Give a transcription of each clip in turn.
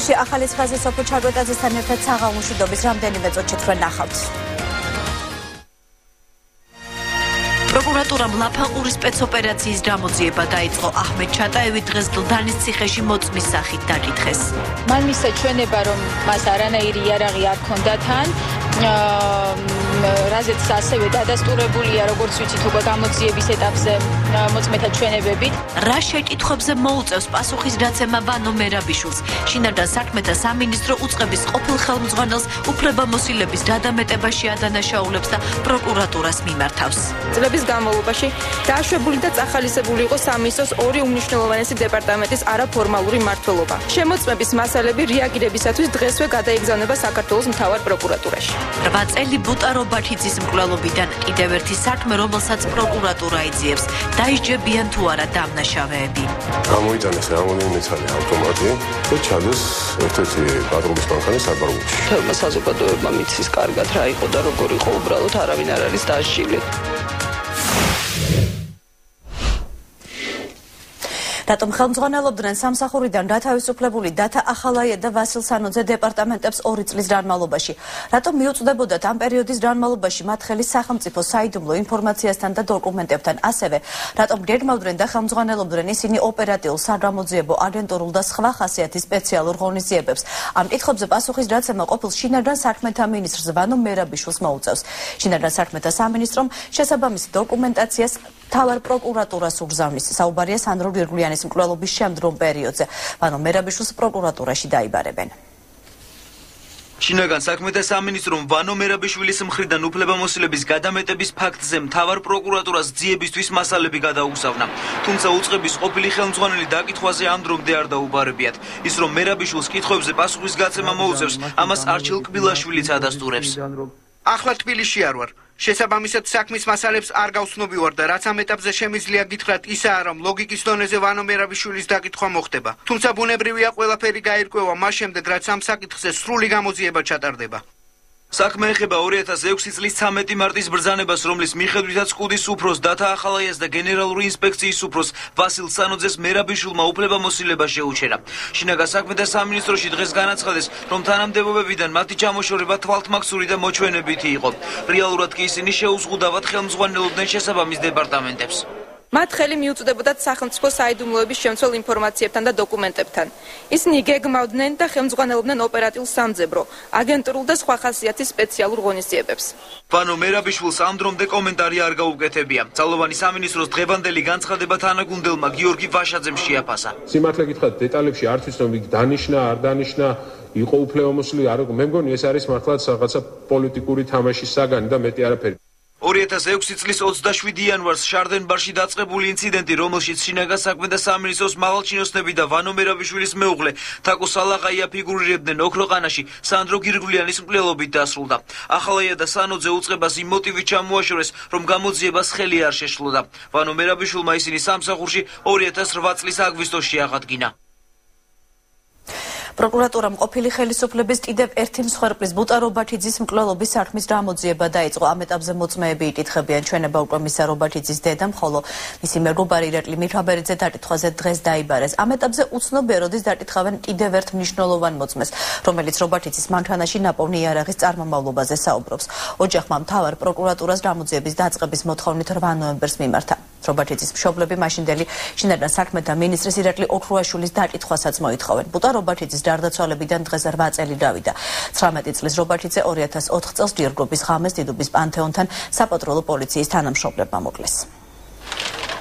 ეთერში ახალი ხაზი სოფო ჩარკვეტაძესთან ერთად საღამოშვიდობის რამდენიმე წუთში თქვენ ნახავთ. პროკურატურამ ლაფაყურის სპეცოპერაციის გამოძიება დაიწყო. აჰმედ ჩატაევი დღეს დლდანის ციხეში მოწმის სახით დაკითხეს. მან მისცა ჩვენება, რომ მას არანაირი იარაღი არ ჰქონდა თან, რაზეც ასევე დადასტურებულია, როგორც ვიცით, უკვე გამოძიების ეტაპზე მოწმეთა ჩვენებებით. რა შეკითხვებზე მოუწევს პასუხისგაცემა ვანო მერაბიშვილს? შინაგან საქმეთა სამინისტრო უწყების ყოფილ ხელმძღვანელს უფლებამოსილების გადამეტებაში ადანაშაულებს და პროკურატურას მიმართავს. წლების განმავლობაში დაშვებული და წახალისებული იყო სამინისტროს ორი უმნიშვნელოვანესი დეპარტამენტის არაფორმალური მმართველობა. შემოწმების მასალები რეაგირებისათვის დღესვე გადაიგზავნება საქართველოს მთავარ პროკურატურაში. 8 წელი ბუტარო ბათიძის მკვლელობიდან კიდევ ერთი საქმე, რომელსაც პროკურატურა იძიებს. დაიჯებიან თუ არა დამნაშავეები. გამოიტანეს რამდენიმე ცალი ავტომატი და ჩადეს ერთ-ერთი პატრულის მანქანის საბარგულში. თემა საზოგადოებმა მიცის კარგად რა იყო და როგორ იყო უბრალოდ არავინ არ არის დასჯილი. რატომ ხელმძღვანელობდნენ სამსახურიდან გათავისუფლებული დათა ახალაია და ვასილ სანოძე დეპარტამენტებს 2 წლის განმავლობაში? რატომ მიუწვდებოდათ ამ პერიოდის განმავლობაში მათ ხელი სახელმწიფო საიდუმლო ინფორმაციასთან და დოკუმენტებთან? ასევე რატომ გეგმავდნენ და ხელმძღვანელობდნენ ისინი ოპერატიულ, საგამოძიებო, აგენტურულ და სხვა ხასიათის სპეციალურ ღონისძიებებს? ამ კითხვებზე პასუხისგაცემა ყოფილ შინაგან საქმეთა მინისტრს ვანო მერაბიშვილს მოუწევს. შინაგან საქმეთა სამინისტრომ შესაბამისი დოკუმენტაციას მთავარ პროკურატურას უგზავნის. საუბარია სანდრო გირგულიანის მკვლელობის შემდგომ პერიოდზე. ვანო მერაბიშვილს პროკურატურაში დაიბარებენ. შინაგან საქმეთა სამინისტრომ ვანო მერაბიშვილის მხრიდან უფლებამოსილების გადამეტების ფაქტზე მთავარ პროკურატურას ძიებისთვის მასალები გადაუგზავნა. თუმცა უწყების ყოფილი ხელმძღვანელი დაკითხვაზე ამ დრომდე არ დაუბარებიათ. ის რომ მერაბიშვილს კითხვებზე პასუხისგაცემა მოუწევს, ამას არჩილ კბილაშვილიც ადასტურებს. ახლა თბილისში არ ვარ. შესაბამისად საქმის მასალებს არ გავცნობი ვარ და რაც ამ ეტაპზე შემიძლია გითხრათ ისაა, რომ ლოგიკის დონეზე ვანო მერაბიშვილის დაკითხვა მოხდება. თუმცა ბუნებრივია ყველაფერი გაირკვევა მას შემდეგ, რაც ამ საკითხზე სრული გამოძიება ჩატარდება. საქმე ეხება 2006 წლის 13 მარტის ბრძანებას, რომლის მიხედვითაც ყუდის უფროს დათა ახალაიას და გენერალური ინსპექციის უფროს ვასილ სანოძეს მერაბიშვილმა უფლებამოსილება შეუჩერა. შინაგან საქმეთა სამინისტროში დღეს განაცხადეს, რომ თანამდებობებიდან მათი ჩამოშორება თვალთმაქსური და მოჩვენებითი იყო. რეალურად კი ისინი შეუზღუდავად ხელმძღვანელობდნენ შესაბამის დეპარტამენტებს. მათ ხელი მიუწვდებოდათ სახელმწიფო საიდუმლოების შემცველ ინფორმაციებთან და დოკუმენტებთან. ისინი გეგმავდნენ და ხელმძღვანელობდნენ ოპერატიულ სამძებრო, აგენტურულ და სხვა ხასიათის სპეციალურ ღონისძიებებს. ვანო მერაბიშვილს ამ დრომდე კომენტარი არ გაუკეთებია. ძალოვანი სამინისტროს დღევანდელი განცხადება თანაგუნდელმა გიორგი ვაშაძემ შეაფასა. სიმართლე გითხრათ, დეტალებში არ ვიცნობ, იქ დანიშნა, არ დანიშნა, იყო უფლებამოსილი, არ მე მგონი ეს არის მართლაც რაღაცა პოლიტიკური თამაშის საგანი და მეტი არაფერი. 2006 წლის 27 იანვარს შარდენბარში დაწყებული ინციდენტი, რომელშიც შინაგან საქმეთა სამინისტროს მაღალჩინოსნები და ვანო მერაბიშვილის მეუღლე თაკო სალაღაია ფიგურირებდნენ ოქროყანაში, სანდრო გირგულიანის მკვლელობით დასრულდა. ახალაია და სანოძე უწყებას იმ მოტივით ჩამოაშორეს, რომ გამოძიებას ხელი არ შეშლოდა. ვანო მერაბიშვილმა ისინი სამსახურში 2008 წლის აგვისტოში აღადგინა. პროკურატურამ ყოფილი ხელისუფლების კიდევ ერთი მსხვერპლის ბუტარო ბათიძის მკვლელობის საქმის გამოძიება დაიწყო. ამ ეტაპზე მოწმეები იკითხებიან ჩვენება უკვე მისარო ბათიძის დედამ, ხოლო მისი მეგობარი ირაკლი მირაბერიძე დაკითხვაზე დღეს დაიბარეს. ამ ეტაპზე უცნობია, როდის დაკითხავენ კიდევ ერთ მნიშვნელოვან მოწმეს, რომელიც რობათიძის მანქანაში ნაპოვნი იარაღის წარმომავლობაზე საუბრობს. ოჯახმა მთავარ პროკურატურას გამოძიების დაწყების მოთხოვნით 8 ნოემბერს მიმართა. რობათიძის მშობლები მაშინდელი შინაგან საქმეთა მინისტრის ირაკლი ოქრუაშვილის დაკითხვასაც მოითხოვენ. ბუტარო ბათიძის გარდაცვალებიდან დღეს 8 წელი გავიდა. 19 წლის რობათიძე 2004 წელს დიერგობის ღამეს დიდუბის პანთეონთან საპატრულო პოლიციის თანამშრომლებმა მოკლეს.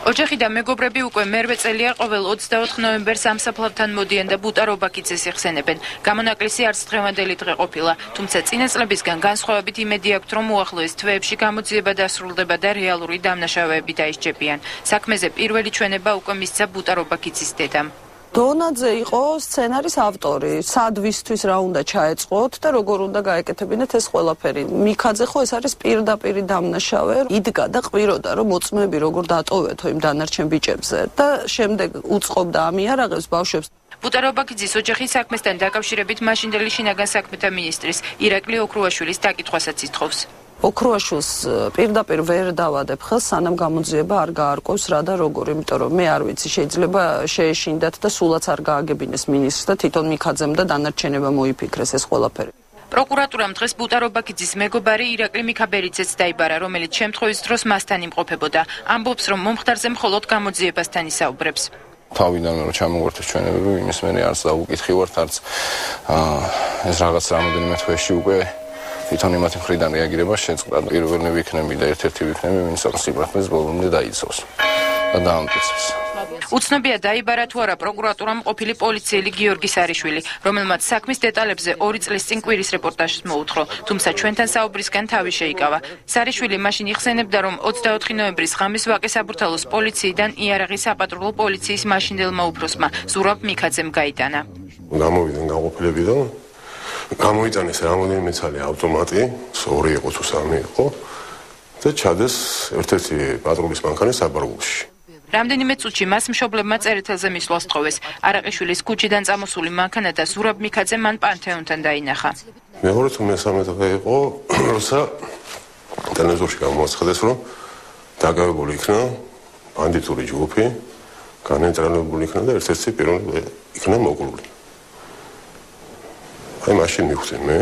ოჯახი და მეგობრები უკვე მერვე წელია ყოველ 24 ნოემბერს ამსაფლავთან მოდიან და ბუტარო ბათიძეს იხსენებენ. გამონაკლისი არც დღევანდელი დღე ყოფილა, თუმცა წინა წლებისგან განსხვავებით იმედი აქვთ, რომ უახლოეს თვეებში გამოძიება დასრულდება და რეალური დამნაშავეები დაისჯებიან. საქმეზე პირველი ჩვენება უკვე მისცა ბუტარო ბათიძის დედამ. დონაძე იყო სცენარის ავტორი, სადვისთვის რა უნდა ჩაეწყოთ და როგორ უნდა გაეკეთებინეთ ეს ყველაფერი. მიქაძე ხო ეს არის პირდაპირი დამნაშავე, იდგა და ყვიროდა რომ მოწმეები როგორ დატოვეთო იმ დანარჩენ ბიჭებზე და შემდეგ უწყობდა ამ იარაღებს ბავშვებს. ბუტარო ბათიძის ოჯახის საქმესთან დაკავშირებით მაშინდელი შინაგან საქმეთა მინისტრის ირაკლი ოქრუაშვილის დაკითხვასაც ითხოვს. ოქროაშვილს პირდაპირ ვერ დავადებ ხელს, სანამ გამოძიება არ გაარკვევს რა და როგორ, იმიტომ რომ მე არ ვიცი, შეიძლება შეეშინდათ და სულაც არ გააგებინეს მინისტრს და თვითონ მიქაძემ და დანარჩენება მოიფიქრეს ეს ყველაფერი. პროკურატურამ დღეს ბუტარობაკიძის მეგობარი ირაკლი მიქაბერიძეც დაიბარა, რომელიც შემთხვევის დროს მასთან იმყოფებოდა. ამბობს, რომ მომხდარზე მხოლოდ გამოძიებასთან ისაუბრებს. თავიდანვე რომ ჩამოვარდეთ ჩვენებები, იმის მერე არც დაუკითხი ვართ, არც ეს რაღაც რამოდენიმე თვეში უკვე თვითონ იმათი მხრიდან რეაგირება შეწყდა. პირველი ვიქნები და ერთ-ერთი ვიქნები, ვინც სიბრახეს ბოლომდე დაიცავს და დაამტკიცებს. უცნობია დაიბარა თუ არა პროკურატურამ ყოფილი პოლიციელი გიორგი სარიშვილი, რომელმაც საქმის დეტალებზე 2 წლის წინ კვირის რეპორტაჟს მოუთხრო, თუმცა ჩვენთან საუბრისგან თავი შეიკავა. სარიშვილი მაშინ იხსენებდა, რომ 24 ნოემბრის ღამის ვაკე საბურთალოს პოლიციიდან იარაღის საპატრულო პოლიციის მაშინდელმა უფროსმა ზურაბ მიქაძემ გაიტანა. გამოვიდნენ გაყოფილებიდან, გამოიტანეს რამოდენიმე ცალი ავტომატი, 2 იყო თუ 3 იყო და ჩადეს ერთ-ერთი პატრულის მანქანა საბარგულში. რამდენიმე წუთში მას მშობლებმა წერეთელზე მისვლას თხოვეს. არაყიშვილის ქუჩიდან წამოსული მანქანა და ზურაბ მიქაძე მან პანთეონთან დაინახა. მეორე თუ მესამე დღე იყო, როცა ტელევიზორში გამოაცხადეს, რომ დაკავებული იქნა ბანდიტური ჯგუფი, განენტრალებული იქნა და ერთ-ერთი პიროვნები იქნა მოკვლული. აი მაშინ მივხვდი მე,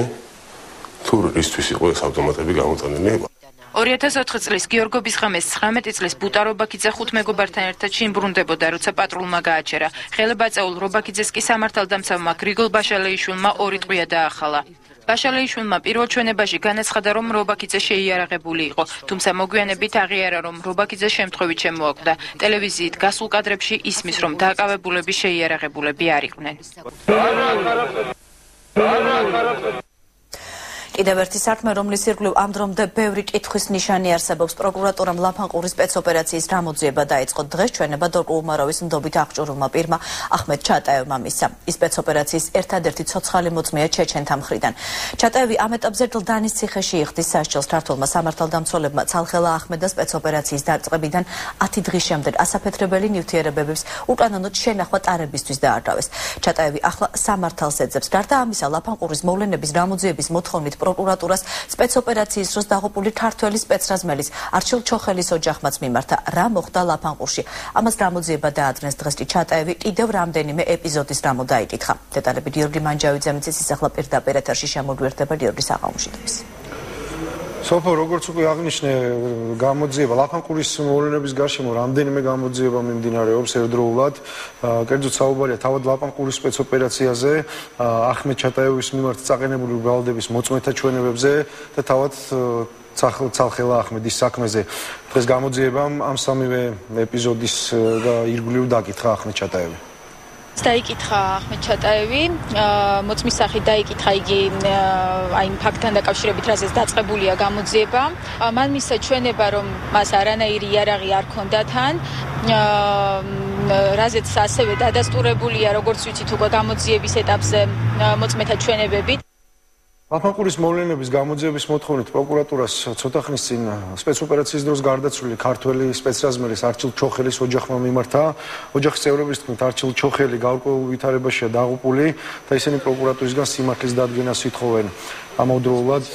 თუ რისთვის იყო ეს ავტომატები გამოტანილი. 2004 წლის გიორგობის ღამეს 19 წლის ბუტარობაკიძე 5 მეგობართან ერთად შინბრუნდებოდა, როცა პატრულმა გააჩერა. ხელებაწეულ რობაკიძეს კი სამართალდამცავმა გრიგოლ ბაშალეიშვილმა 2 ტყვია დაახალა. ბაშალეიშვილმა პირველ ჩვენებაში განაცხადა, რომ რობაკიძე შეიარაღებული იყო, თუმცა მოგვიანებით აღიარა, რომ რობაკიძე შემთხვევით შემოაკვდა. ტელევიზიით გასულ კადრებში ისმის, რომ დაკავებულები შეიარაღებულები არ იყვნენ. კიდევ ერთი სარქმე, რომლის ირგვლივ ამ დრომდე ბევრი კითხვის ნიშანი არსებობს. პროკურატურამ ლაფანყურის სპეცოპერაციის გამოძიება დაიწყო. დღეს ჩვენება დორკო უმაროვის ნდობით აღჭურვილმა პირმა ახმედ ჩატაევმა მისცა. ის სპეცოპერაციის ერთადერთი ცოცხალი მოწმეა ჩეჩენთა მხრიდან. ჩატაევი ამ ეტაპზე დლდანის ციხეში იხდის სასჯელს. ქართულმა სამართალდამცველებმა ცალხელა ახმედას სპეცოპერაციის დაწყებიდან 10 დღის შემდეგ ასაფეთრებელი ნივთიერებების უკანონოდ შენახვა ტარებისთვის დაარღვევეს. ჩატაევი ახლა სამართალს ეძებს. გარდა ამისა, ლაფანყურის მოვლენების გამოძიების მოთხოვნით პროკურატურას სპეცოპერაციის დროს დაღუპული ქართველი სპეცრაზმელის არჩილ ჩოხელის ოჯახმაც მიმართა. რა მოხდა ლაფანყურში? ამას გამოძიება დაადრენს დღეს ჩატაევი კიდევ რამდენიმე ეპიზოდის გამო დაიკითხა. დეტალები გიორგი მანჯავიძე მიცის, ის ახლა პირდაპირ ეთერში შემოგვიერთდება გიორგი საღამოშიდების. სოფო, როგორც უკვე აღნიშნე, გამოძიება ლაფანყურის მოვლენების გარშემო რამდენიმე გამოძიება მიმდინარეობს ერთდროულად. კერძოდ საუბარია თავად ლაფანყურის სპეცოპერაციაზე, ახმედ ჩატაევის მიმართ წაყენებული ბრალდების მოწმეთა ჩვენებებზე და თავად ცალხელა ახმედის საქმეზე. დღეს გამოძიებამ ამ სამივე ეპიზოდის ირგვლივ დაკითხა ახმედ ჩატაევი. დაიკითხა ახმედ ჩატაევი, მოწმის სახით დაიკითხა იგი აი იმ ფაქტთან დაკავშირებით, რასაც დაწყებულია გამოძიება. მან მისცა ჩვენება, რომ მას არანაირი იარაღი არ ჰქონდა თან, რაზეც ასევე დადასტურებულია, როგორც ვიცით, უკვე გამოძიების ეტაპზე მოწმეთა ჩვენებებით. ლაფანყურის მოვლენების გამოძიების მოთხოვნით პროკურატურას ცოტა ხნის წინ სპეცოპერაციის დროს გარდაცვლილი ქართველი სპეცრაზმელის არჩილ ჩოხელის ოჯახმა მიმართა. ოჯახის წევრების თქმით, არჩილ ჩოხელი გარკვეულ ვითარებაშია დაღუპული და ისინი პროკურატურისგან სიმართლის დადგენას ითხოვენ. ამავდროულად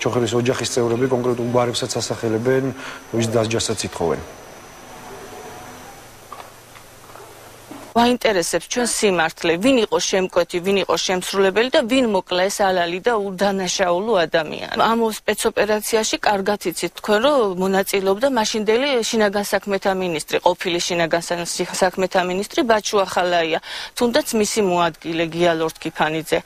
ჩოხელის ოჯახის წევრები კონკრეტულ გვარებსაც ასახელებენ, ვის დასჯასაც ითხოვენ. ვაინტერესებს ჩვენ სიმართლე, ვინ იყო შემკვეთი, ვინ იყო შემსრულებელი და ვინ მოკლა ეს ალალი და უდანაშაულო ადამიანი. ამ სპეცოპერაციაში კარგად იცით თქვენ, რომ მონაწილეობდა მაშინდელი შინაგან საქმეთა მინისტრი, ყოფილი შინაგან საქმეთა მინისტრი ბაჩუ ახალაია, თუნდაც მისი მოადგილე გია ლორთქიფანიძე,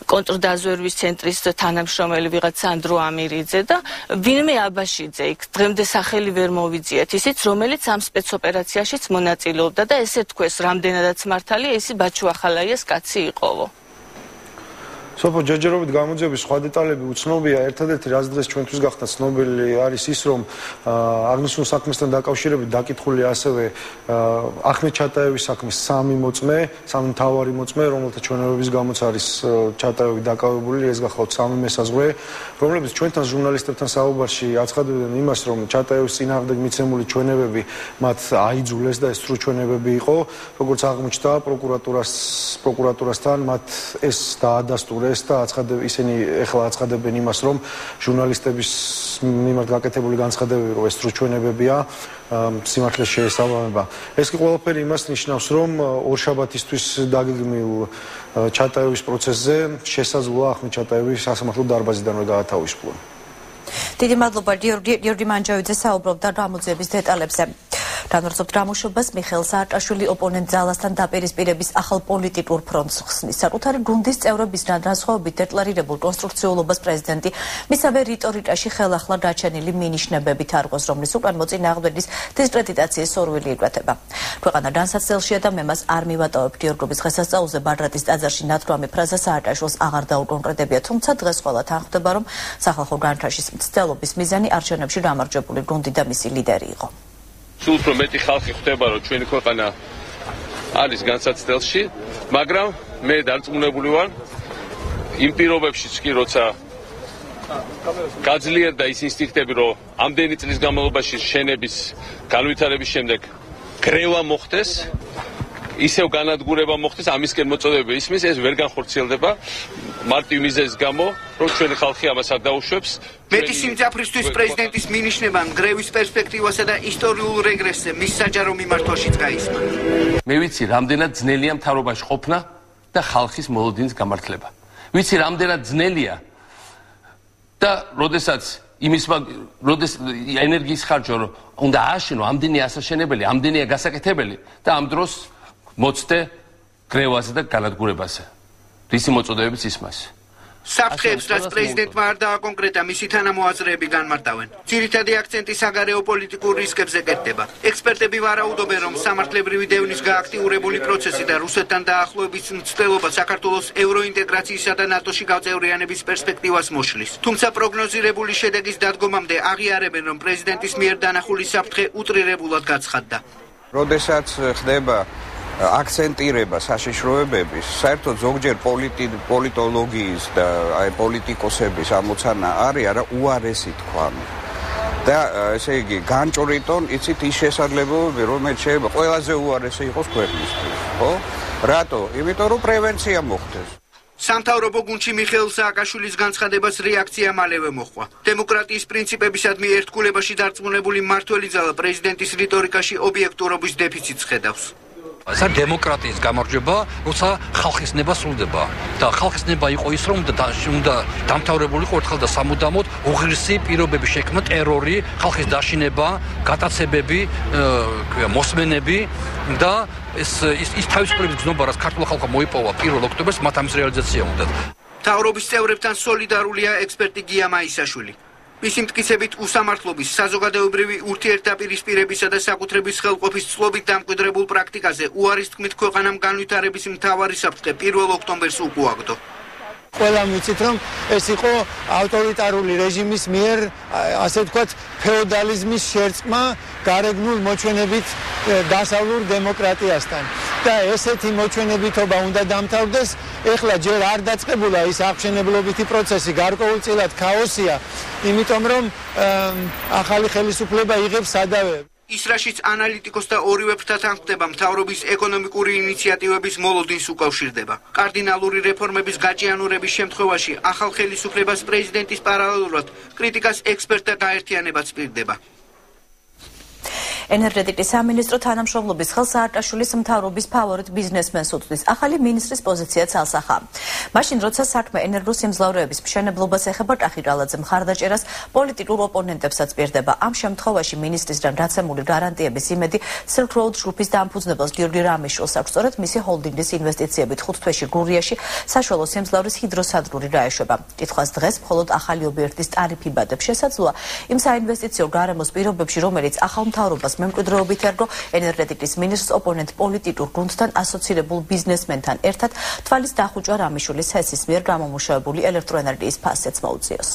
კონტრდაზვერვის ცენტრის თანამშრომელი ვიღაც სანდრო ამირიძე და ვინმე აბაშიძე იქ დღემდე სახელი ვერ მოვიძიეთ, ისიც რომელიც ამ სპეცოპერაციაშიც მონაწილეობდა და ესე თქვეს რამდენადაც მართალია ისი ბაჩუ ახალაიას კაცი იყოვო. სოფო, ჯერჯერობით გამოძიების სხვა დეტალები უცნობია. ერთადერთი რაც დღეს ჩვენთვის გახდა ცნობილი არის ის, რომ აღნიშნულ საქმესთან დაკავშირებით დაკითხული ასევე ახმედ ჩატაევის საქმის 3 მოწმე, 3 მთავარი მოწმე, რომელთა ჩვენებების გამოც არის ჩატაევი დაკავებული, ეს გახლავთ 3 მესაზღვრე, რომლებიც ჩვენთან ჟურნალისტებთან საუბარში აცხადებდნენ იმას, რომ ჩატაევის წინააღმდეგ მიცემული ჩვენებები მათ აიძულეს და ეს სრულ ჩვენებები იყო, როგორც აღმოჩნდა პროკურატურასთან მათ ეს დაადასტურეს. პრეს და ისინი ეხლა აცხადებენ იმას, რომ ჟურნალისტების მიმართ გაკეთებული განცხადებები, რომ ეს რუჩვენებებია, სიმართლეს შეესაბამება. ეს კი ყველაფერი იმას ნიშნავს, რომ ორშაბათისთვის დაგეგმილ ჩატაევის პროცესზე შესაძლოა ახმეტ ჩატაევის სასამართლო დარბაზიდანვე გაათავისუფლონ. დიდი მადლობა გიორგი მანჯავიძე საუბრობდა გამოძიების დეტალებზე. განვრცობთ გამოშვებას მიხეილ სააკაშვილი ოპონენტ ძალასთან დაპირისპირების ახალ პოლიტიკურ ფრონტს ხსნის. საკუთარი გუნდის წევრებისგან განსხვავებით დეკლარირებულ კონსტრუქციულობას პრეზიდენტი მისავე რიტორიკაში ხელახლა გაჩენილი მინიშნებებით არღოს, რომლის უკან მოწინააღმდეგის დისკრედიტაციის სურვილი იკვეთება. ქვეყანა განსაცდელშია და მე მას არ მივატოვებ. გიორგობის დღესასწაულზე ბაგრატის ტაძარში ნათქვამი ფრაზა სააკაშვილს აღარ დაუკონკრეტებია, თუმცა დღეს ყველა თანხმდება, რომ სახალხო განხარშის მცდელობის მიზანი არჩევნებში გამარჯვებული გუნდი და მისი ლიდერი იყო. სულ უფრო მეტი ხალხი ხვდება, რომ ჩვენი ქვეყანა არის განსაცდელში, მაგრამ მე დარწმუნებული ვარ იმ პირობებშიც კი, როცა გაძლიერდა ის ინსტინქტები, რომ ამდენი წლის განმავლობაში შენების განვითარების შემდეგ გრევა მოხდეს, ისევ განადგურება მოხდეს, ამისკენ მოწოდებები ისმის, ეს ვერ განხორციელდება მარტივ მიზეზის გამო, რომ ჩვენი ხალხი ამას არ დაუშვებს. მეტი სიმძაფრისთვის პრეზიდენტის მინიშნება გრევის პერსპექტივასა და ისტორიულ რეგრესზე მის საჯარო მიმართვაშიც გაისმა. მე ვიცი, რამდენად ძნელია მთავრობაში ყოფნა და ხალხის მოლოდინის გამართლება. ვიცი, რამდენად ძნელია და როდესაც ენერგიის ხარჯვა რომ უნდა ააშენო ამდენი ასაშენებელი, ამდენია გასაკეთებელი და ამ დროს მოცდე გრევაზე და განადგურებაზე. რისი მოწოდებებიც ისმას. საფრთხეებს, რაც პრეზიდენტმა არ დააკონკრეტა, მისი თანამოაზრეები განმარტავენ. ძირითადი აქცენტი საგარეო პოლიტიკურ რისკებზე კეთდება. ექსპერტები ვარაუდობენ, რომ სამართლებრივი დევნის გააქტიურებული პროცესი და რუსეთთან დაახლოების მცდელობა საქართველოს ევროინტეგრაციისა და ნატოში გაწევრიანების პერსპექტივას მოშლის. თუმცა პროგნოზირებული შედეგის დადგომამდე აღიარებენ, რომ პრეზიდენტის მიერ დანახული საფრთხე უტრირებულად გაცხადდა. როდესაც ხდება აქცენტირება საშიშროებების, საერთოდ ზოგჯერ პოლიტოლოგიის და პოლიტიკოსების ამოცანა არის არა უარესი თქვამი. და ესე იგი განჭრიტონ, იცით ის შესაძლებლობები, რომელიც შეიძლება ყველაზე უარესი იყოს ქვეყნისთვის, ხო? რატო? იმიტომ რომ პრევენცია მოხდეს. სამთავრობო გუნდში მიხეილ სააკაშვილის განცხადებას რეაქცია მალევე მოჰყვა. დემოკრატიის პრინციპებისადმი ერთგულებაში დარწმუნებული მმართველი ძალა პრეზიდენტის რიტორიკაში ობიექტურობის დეფიციტს ხედავს. ეს დემოკრატიის გამარჯვება, როცა ხალხის ნება სრულდება და ხალხის ნება იყო ის, რომ უნდა დამთავრებული იყო ერთხელ და სამუდამოდ უღირსი პირობები შექმნა, ტერორი, ხალხის დაშინება, გატაცებები, მოსმენები და ის თავისუფლების გზნობა, რაც ქართულ ხალხმა მოიპოვა 1 ოქტომბერს, მათ ამის რეალიზაცია უნდა. მთავრობის წევრებთან სოლიდარულია ექსპერტი გია მაისაშვილი. მისი მტკიცებით უსამართლობის, საზოგადოებრივი ურთიერთდაპირისპირებისა და საკუთრების ხელყოფის ცლობით დამკვიდრებულ პრაქტიკაზე უარის თქმით ქვეყანამ განვითარების მთავარი საფრთხე 1 ოქტომბერს უკუაგდო. ყველამ ვიცით, რომ ეს იყო ავტორიტარული რეჟიმის მიერ, ასე ვთქვათ, ფეოდალიზმის შერწყმა გარეგნულ მოჩვენებით დასავლურ დემოკრატიასთან. და ესეთი მოჩვენებითობა უნდა დამთავრდეს. ეხლა ჯერ არ დაწყებულა ის აღმშენებლობითი პროცესი, გარკვეულწილად ქაოსია, იმიტომ რომ ახალი ხელისუფლება იღებს სადავეებს. ისრაშიც ანალიტიკოსთა ორივე ფრთათან ხდება მთავრობის ეკონომიკური ინიციატივების მოლოდინს უკავშირდება. კარდინალური რეფორმების გაჭიანურების შემთხვევაში ახალ ხელისუფლებას პრეზიდენტის პარალელურად კრიტიკას ექსპერტთა გაერთიანებაც პირდება. ენერგეტიკის სამინისტრო თანამშრომლობის ხელს სააკაშვილის მთავრობის ფავორიტ ბიზნესმენს უწვდის. ახალი მინისტრის პოზიციაც ალსახაა. მაშინ, როცა საქმე ენერგოსიმძლავრეების მშენებლობას ეხება, კახირალაძე მხარდაჭერას პოლიტიკურ ოპონენტებსაც პირდება. ამ შემთხვევაში მინისტრისგან გაცემული გარანტიების იმედი Silk Road ჯგუფის დამფუძნებელს გიორგი რამიშვილს აქვს. სწორედ მისი ჰოლდინგის ინვესტიციებით 5 თვეში გურიაში საშუალო სიმძლავრის ჰიდროსადგური გაეშვება. კითხვას დღეს მხოლოდ ახალი ობიექტის ტარიფი ბადებს შესაძლოა იმ საინვესტიციო გარემოს პირობებში, რომელიც ახალ მთავრობას მემკვიდრეობით ერგო ენერგეტიკის მინისტრს ოპონენტ პოლიტიკურ გუნდთან ასოცირებულ ბიზნესმენთან ერთად თვალის დახუჭვა რამიშვილის ჰესის მიერ გამომუშავებული ელექტროენერგიის ფასეც მოუწიოს.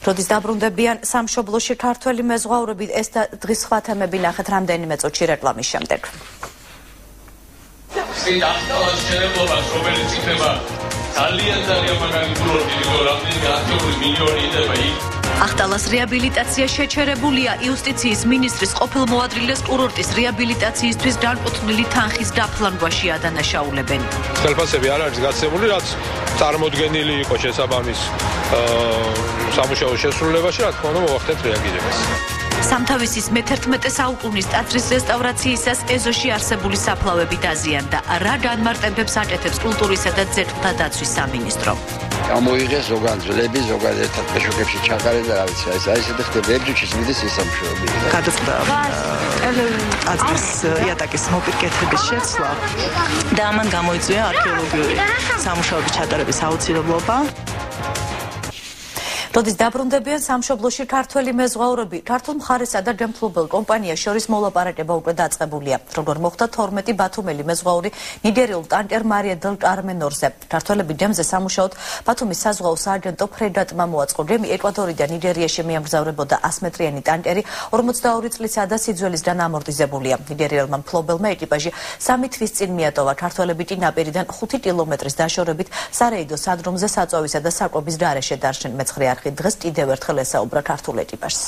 როდის დაბრუნდებიან სამშობლოში ქართველი მეზღვაურები, ეს და დღის სხვა თემები ნახეთ რამდენიმე წუთში რეკლამის შემდეგ. წინ ახტალას შენებლობას, რომელიც იქნება ძალიან მაგარი კურორტი, იმიტომ რამდენიმე ათეული მილიონი იდება იქ. ახტალას რეაბილიტაცია შეჩერებულია. იუსტიციის მინისტრის ყოფილ მოადრილეს კურორტის რეაბილიტაციისთვის განკუთვნილი თანხის დაფლანგვაში ადანაშაულებენ. ხელფასები არ არის გაცემული, რაც წარმოდგენილი იყო შესაბამის სამუშაო შესრულებაში, რა თქმა უნდა, მოვახდენთ რეაგირებას. სამთავისის მე-11 საუკუნის ტაძრის რესტავრაციისას ეზოში არსებული საფლავები დაზიანდა. რა განმარტებებს აკეთებს კულტურისა და ძეგლთა დაცვის სამინისტრო? გამოიღეს ზოგან ძვლები, ზოგან ერთად პეშოკებში ჩაყარეს და რა ვიცი, ესეთი ხდება ებრიჩის მიდის ისამშრობი. გადაწყდა ტაძრის იატაკის მოპირკეთების შეცვლა და ამან გამოიწვია არქეოლოგიური სამუშაოების ჩატარების აუცილებლობა. როდის დაბრუნდებიან სამშობლოში ქართველი მეზღვაურები, ქართულ მხარესა და გემთმობელ კომპანიას შორის მოლაპარაკება უკვე დაწყებულია. როგორ მოხდა 12 ბათუმელი მეზღვაური ნიგერიულ ტანკერ მარია დელ კარმენორზე. ქართველები გემზე სამუშაოდ ბათუმის საზღვაო სააგენტო ფრეგატმა მოაწყო. გემი ეკვადორიდან ნიგერიაში მიემგზავრებოდა 100 მეტრიანი ტანკერი 42 წლისაა და სიძველისგან ამორტიზებულია. ნიგერიელმა მფლობელმა ეკიპაჟი 3 თვის წინ მიატოვა. ქართველები კი ნაპირიდან 5 კილომეტრის დაშორებით სარეიდო სადგომზე საწვავისა და საკვების გარეშე დარჩნენ. მეცხრე არხი დღეს კიდევ ერთხელ ესაუბრა ქართულ ეკიპაჟს.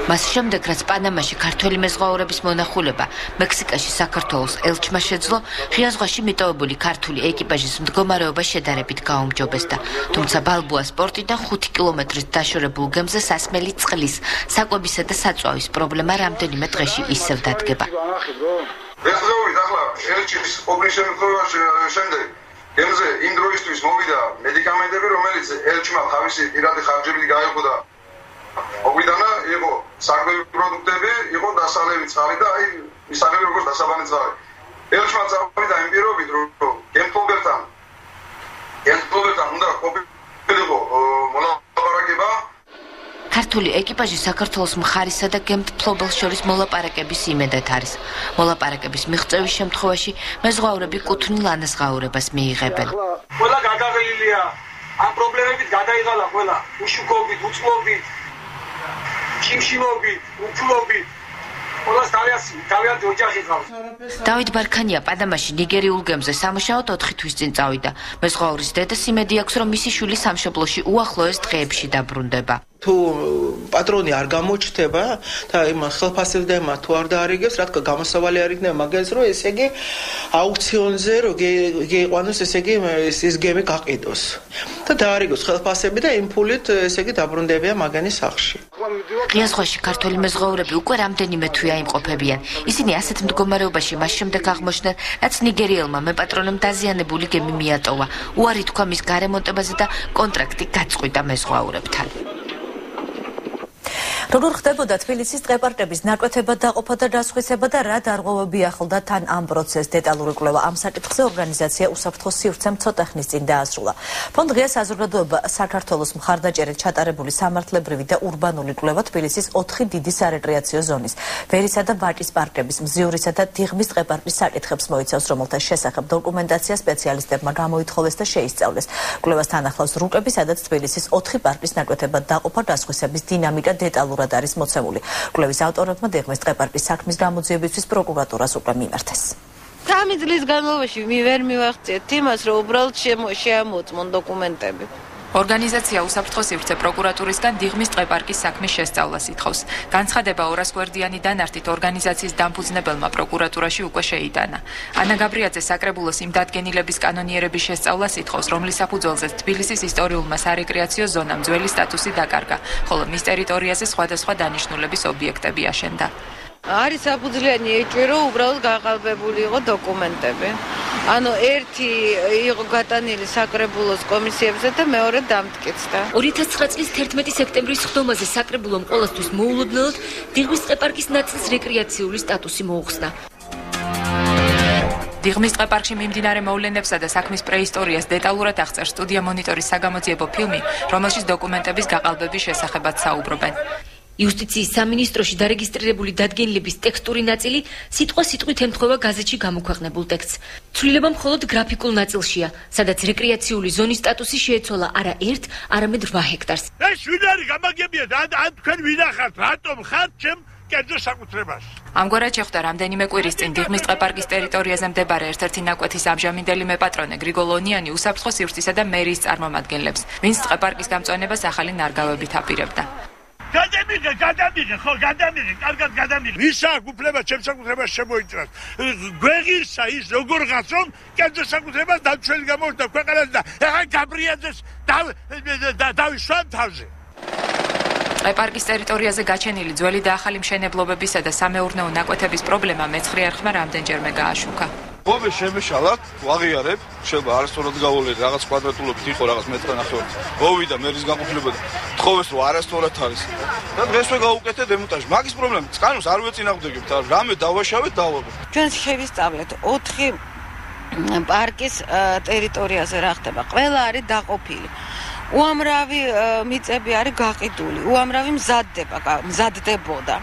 მას შემდეგ, რაც პანამაში ქართველი მეზღვაურების მონახულება მექსიკაში საქართველოს ელჩმა შეძლო, ღია ზღვაში მიტოვებული ქართული ეკიპაჟის მდგომარეობა შედარებით გაუმჯობესდა. თუმცა ბალბოას პორტიდან 5 კილომეტრის დაშორებულ გემზე სასმელი წყლის, საკვებისა და საწვავის პრობლემა რამდენიმე დღეში ისევ დადგება. ელჩის ოპერაციის შემდეგ გემზე იმ დროისთვის მოვიდა მედიკამენტები, რომელიც ელჩმა თავისი პირადი ხარჯებით გაიღო და მოვიდანა, იყო საკვები პროდუქტები, იყო დასალევი წყალი და აი ისაღები როგორც დასაბანი წყალი. ელჩმა წავიდა იმ პირობით, რომ გემთმობელთან უნდა ყოფილიყო მოლაპარაკება. ქართული ეკიპაჟი საქართველოს მხარისა და გემთმფლობელს შორის მოლაპარაკების იმედად არის. მოლაპარაკების მიღწევის შემთხვევაში მეზღვაურები კუთვნილ ანაზღაურებას მიიღებენ. ყველა გადაღლილია, ამ პრობლემებით გადაიღალა ყველა, უშუქობით, უწყლობით, შიმშილობით, უფლობით. ყველას თავიანთი ოჯახი ყავს. დავით ბარქანია პანამაში ნიგერიულ გემზე სამუშაოდ 4 თვის წინ წავიდა. მეზღვაურის დედას იმედი აქვს, რომ მისი შვილი სამშობლოში უახლოეს დღეებში დაბრუნდება. თუ პატრონი არ გამოჩნდება და იმან ხელფასებდება თუ არ დაარიგებს, რა თქმა გამოსავალი არ იქნება მაგას, რომ ესე იგი აუქციონზე რო გეიყვანოს, ესე იგი ეს გემი გაყიდოს და დაარიგოს ხელფასები და იმ ფულით ესე იგი დაბრუნდებიან მაგანის სახლში. ღია ზღვაში ქართველი მეზღვაურები უკვე რამდენიმე თვეა იმყოფებიან. ისინი ასეთ მდგომარეობაში მას შემდეგ აღმოჩნდნენ, რაც ნიგერიელმა მეპატრონემ დაზიანებული გემი მიატოვა. უარი თქვა მის გარემონტებაზე და კონტრაქტი გაწყვიტა მეზღვაურებთან. როგორ ხდებოდა თბილისის ტყეპარკების ნაკვეთება დაყოფა და დასხვისება და რა დარღვევები ახლდა თან ამ პროცესს? დეტალური კვლევა ამ საკითხზე ორგანიზაცია უსაფრთხო სივრცემ ცოტა ხნის წინ დაასრულა. ფონდ ღია საზოგადოება საქართველოს მხარდაჭერით ჩატარებული სამართლებრივი და ურბანული კვლევა თბილისის 4 დიდი სარეკრეაციო ზონის, ვერისა და ვაკის პარკების, მზიურისა და დიღმის ტყეპარკის საკითხებს მოიცავს, რომელთა შესახებ დოკუმენტაცია სპეციალისტებმა გამოითხოვეს და შეისწავლეს. კვლევას თან ახლავს რუკები, სადაც თბილისის 4 პარკის ნაკვეთება დაყოფა დასხვისების დინამიკა დეტალურად არის მოცემული. კვლევის ავტორებმა დიღმის ტყეპარკის საქმის გამოძიებისთვის პროკურატურას უკვე მიმართეს. 3 წლის განმავლობაში ვერ მივახციეთ იმას, რომ უბრალოდ შეამოწმონ დოკუმენტები. ორგანიზაცია უსაფრთხო სივრცე პროკურატურისგან დიღმის ტყეპარკის საქმის შესწავლას ითხოვს. განცხადება 200 გვერდიანი დანართით ორგანიზაციის დამფუძნებელმა პროკურატურაში უკვე შეიტანა. ანა გაბრიაძე საკრებულოს იმ დადგენილების კანონიერების შესწავლას ითხოვს, რომლის საფუძველზეც თბილისის ისტორიულმა სარეკრეაციო ზონამ ძველი სტატუსი დაკარგა, ხოლო მის ტერიტორიაზე სხვადასხვა დანიშნულების ობიექტები აშენდა. არის საფუძვლიანი ეჭვი, რომ უბრალოდ გაყალბებული იყო დოკუმენტები. ანუ ერთი იყო გატანილი საკრებულოს კომისიებზე და მეორე დამტკიცდა. 2009 წლის 11 სექტემბრის ხდომაზე საკრებულომ ყოველთვის მოულოდნელად დიღმის ტყეპარკის ნაწილს რეკრეაციული სტატუსი მოუხსნა. დიღმის ტყეპარკში მიმდინარე მოვლენებსა და საქმის პრეისტორიას დეტალურად აღწერს სტუდია მონიტორის საგამოძიებო ფილმი, რომელშიც დოკუმენტების გაყალბების შესახებაც საუბრობენ. იუსტიციის სამინისტროში დარეგისტრირებული დადგენილების ტექსტური ნაწილი სიტყვა-სიტყვით ემთხვევა გაზეთში გამოქვეყნებულ ტექსტს. ცვლილება მხოლოდ გრაფიკულ ნაწილშია, სადაც რეკრეაციული ზონის სტატუსი შეეცვალა არა 1, არამედ 8 ჰექტარს. ეს ვინ არის გამაგებია და ან თქვენ ვინ ახართ, რატომ ხართ ჩემ კერძო საკუთრებაში. ამგვარად შეხვდა რამდენიმე კვირის წინ დიღმის ტყეპარკის ტერიტორიაზე მდებარე ერთ-ერთი ნაკვეთის ამჟამინდელი მეპატრონე გრიგოლ ონიანი უსაფრთხო სივრცისა და მერიის წარმომადგენლებს, ვინც ტყეპარკის გამწვანებას ახალი ნარგავებით აპირებდა. გადამიღე, ხო, კარგად გადამიღე. ვის აქვს უფლება ჩემს საკუთრებას შემოიჭრას? გვეღირსა ის როგორ გას რომ კერძო საკუთრებას დამჩველი გამოხდა ქვეყანას და ახლა გაბრიაძეს დავიშვან თავზე. ტყეპარკის ტერიტორიაზე გაჩენილი ძველი და ახალი მშენებლობებისა და სამეურნეო ნაკვეთების პრობლემა მეცხრე არხმა რამდენჯერმე გააშუქა. ხობე შემეშალათ, ვაღიარებ, შეიძლება არასწორად გავლენე, რაღაც კვადრატულობით იყო, რაღაც მეტრ ნახევარი. მოვიდა მერის განყოფილება და თხოვეს რომ არასწორად არის. და დღესვე გავუკეთე დემონტაჟი. მაგის პრობლემა, კანონს არ ვეწინააღმდეგებთ, რამე დავაშავეთ, დავაბოთ. ჩვენ შევისწავლეთ 4 პარკის ტერიტორიაზე რა ხდება. ყველა არის დაყოფილი. უამრავი მიწები არის გაყიდული, უამრავი მზადდებოდა.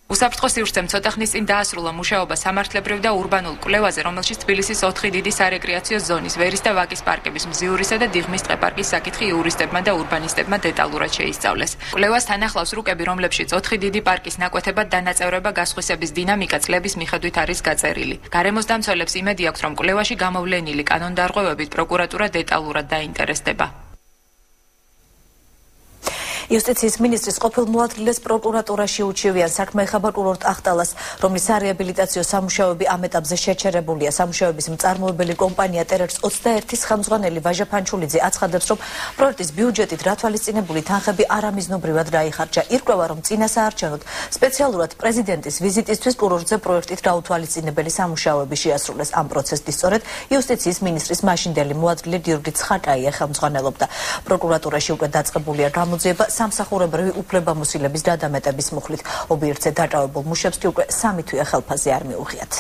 უსაფრთხო სივრცემ ცოტა ხნის წინ დაასრულა მუშაობა სამართლებრივ და ურბანულ კვლევაზე, რომელშიც თბილისის 4 დიდი სარეკრეაციო ზონის, ვერის და ვაკის პარკების, მზიურისა და დიღმის ტყეპარკის საკითხი იურისტებმა და ურბანისტებმა დეტალურად შეისწავლეს. კვლევას თან ახლავს რუკები, რომლებშიც 4 დიდი პარკის ნაკვეთებად დანაწევრება გასხვისების დინამიკა წლების მიხედვით არის გაწერილი. გარემოს დამცველებს იმედი აქვს, რომ კვლევაში გამოვლენილი კანონდარღვევებით პროკურატურა დეტალურად დაინტერესდება. იუსტიციის მინისტრის ყოფილ მოადგილეს პროკურატურაში უჩივიან საქმე ეხება კურორტ ახტალას, რომლის სარეაბილიტაციო სამუშაოები ამ ეტაპზე შეჩერებულია. სამუშაოების მწარმოებელი კომპანია ტერექს 21-ის ხელმძღვანელი ვაჟა ფანჩულიძე აცხადებს, რომ პროექტის ბიუჯეტით რათვალისწინებული თანხები არამიზნობრივად დაიხარჯა. ირკვევა, რომ წინასაარჩევნოდ სპეციალურად პრეზიდენტის ვიზიტისთვის კურორტზე პროექტით დაუთვალისწინებელი სამუშაოები შეასრულეს. ამ პროცესს სწორედ იუსტიციის მინისტრის მაშინდელი მოადგილე გიორგი ცხაკაია ხელმძღვანელობდა. პროკურატურაში უკვე დაწყებულია გამოძიება სამსახურებრივი უფლებამოსილების დადამეტების მუხლით. ობიექტზე დაკავებულ მუშებს კი უკვე 3 თვე ხელფასზე არ მიუღიათ.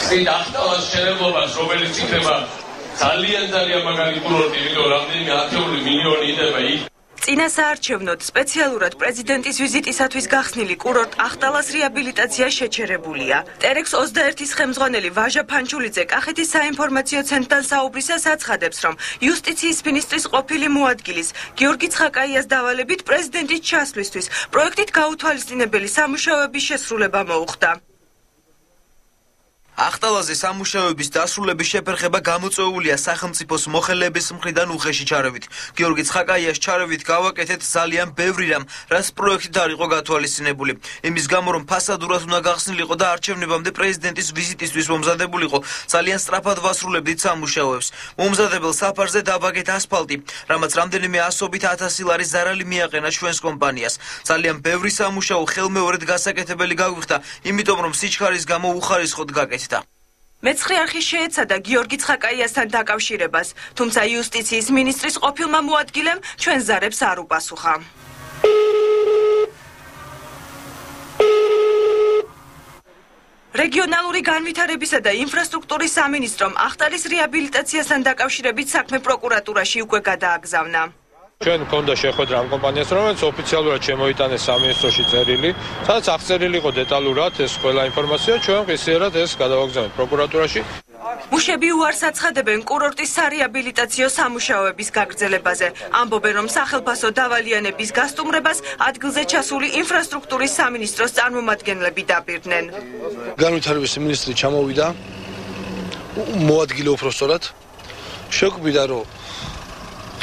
წინ ახტალას შენებლობას, რომელიც იქნება ძალიან მაგარი კურორტი, იმიტომ რამდენიმე ათეული მილიონი იდება იქ. წინასაარჩევნოდ სპეციალურად პრეზიდენტის ვიზიტისათვის გახსნილი კურორტ ახტალას რეაბილიტაცია შეჩერებულია. ტერექს 21-ის ხელმძღვანელი ვაჟა ფანჩულიძე კახეთის საინფორმაციო ცენტრთან საუბრისას აცხადებს, რომ იუსტიციის მინისტრის ყოფილი მოადგილის გიორგი ცხაკაიას დავალებით პრეზიდენტის ჩასვლისთვის პროექტით გაუთვალისწინებელი სამუშაოების შესრულება მოუხდა. ახტალაზე სამუშაოების დასრულების შეფერხება გამოწვეულია სახელმწიფოს მოხელეების მხრიდან უხეში ჩარევით. გიორგი ცხაკაიას ჩარევით გავაკეთეთ ძალიან ბევრი რამ, რაც პროექტით არ იყო გათვალისწინებული. იმის გამო, რომ ფასადურად უნდა გახსნილიყო და არჩევნებამდე პრეზიდენტის ვიზიტისთვის მომზადებულიყო, ძალიან სწრაფად ვასრულებდით სამუშაოებს. მომზადებელ საფარზე დავაგეთ ასფალტი, რამაც რამდენიმე ასობით 1000 ლარის ზარალი მიაყენა ჩვენს კომპანიას. ძალიან ბევრი სამუშაო ხელმეორედ გასაკეთებელი გაგვიხდა, იმიტომ რომ სიჩქარის გამო უხარისხოდ გაკეთდა. მეცხრე არხი შეეცადა გიორგი ცხაკაიასთან დაკავშირებას, თუმცა იუსტიციის მინისტრის ყოფილმა მოადგილემ ჩვენ ზარებს არ უპასუხა. რეგიონალური განვითარებისა და ინფრასტრუქტურის სამინისტრომ ახტალის რეაბილიტაციასთან დაკავშირებით საქმე პროკურატურაში უკვე გადააგზავნა. ჩვენ მქონდა შეხვედრა ამ კომპანიას, რომელიც ოფიციალურად შემოიტანეს სამინისტროში წერილი, სადაც აღწერილი იყო დეტალურად ეს ყველა ინფორმაცია, ჩვენ ღირსიერად ეს გადავაგზავნეთ პროკურატურაში. მუშები უარს აცხადებენ კურორტის სარეაბილიტაციო სამუშაოების გაგრძელებაზე. ამბობენ, რომ სახელფასო დავალიანების გასტუმრებას ადგილზე ჩასული ინფრასტრუქტურის სამინისტროს წარმომადგენლები დაპირდნენ. განვითარების მინისტრი ჩამოვიდა, მოადგილე უпростоრად, შეგვიდა რომ